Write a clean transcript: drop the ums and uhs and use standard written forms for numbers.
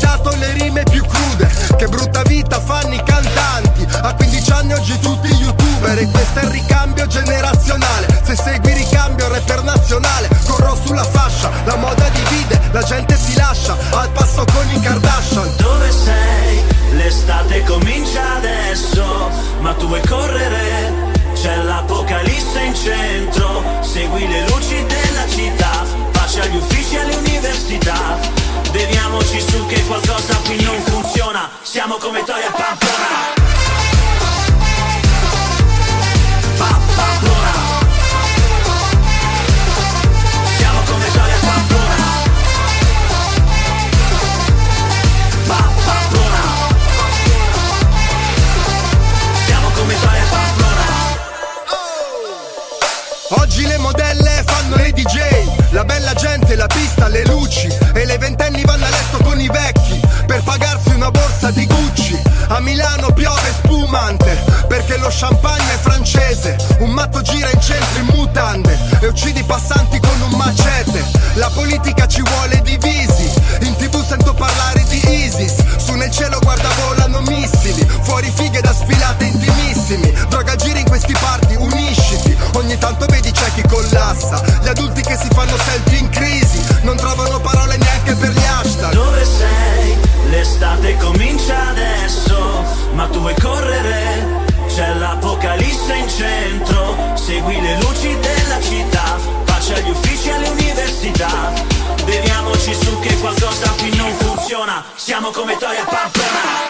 inventato le rime più crude. Che brutta vita fanno i cantanti, a 15 anni oggi tutti youtuber. E questo è il ricambio generazionale, se segui ricambio rapper nazionale. Corro sulla fascia, la moda divide, la gente si lascia, al passo con i Kardashian. Dove sei? L'estate comincia adesso, ma tu vuoi correre? C'è l'apocalisse in centro, segui le luci della città, pace agli uffici e alle università. Beviamoci su che qualcosa qui non funziona, siamo come Toia e Pamplona. Pamplona. Siamo come Toia e Pamplona. Pamplona. Siamo come Toia e Pamplona. Oggi le modelle fanno le DJ, la bella gente, la pista, le luci. E le ventenni vanno a letto con i vecchi per pagarsi una borsa di Gucci. A Milano piove spumante perché lo champagne è francese. Un matto gira in centro in mutande e uccidi i passanti con un macete. La politica ci vuole divisi, in TV sento parlare di ISIS. Su nel cielo guarda volano missili, fuori fighe da sfilate intimissimi. Droga giri in questi party, unisciti. Ogni tanto vedi c'è chi collassa, gli adulti che si fanno selfie in crisi, non trovano parole neanche per gli hashtag. Dove sei? L'estate comincia adesso, ma tu vuoi correre? C'è l'apocalisse in centro, segui le luci della città, pace agli uffici e alle università. Beviamoci su che qualcosa qui non funziona, siamo come Toia e Pamplona.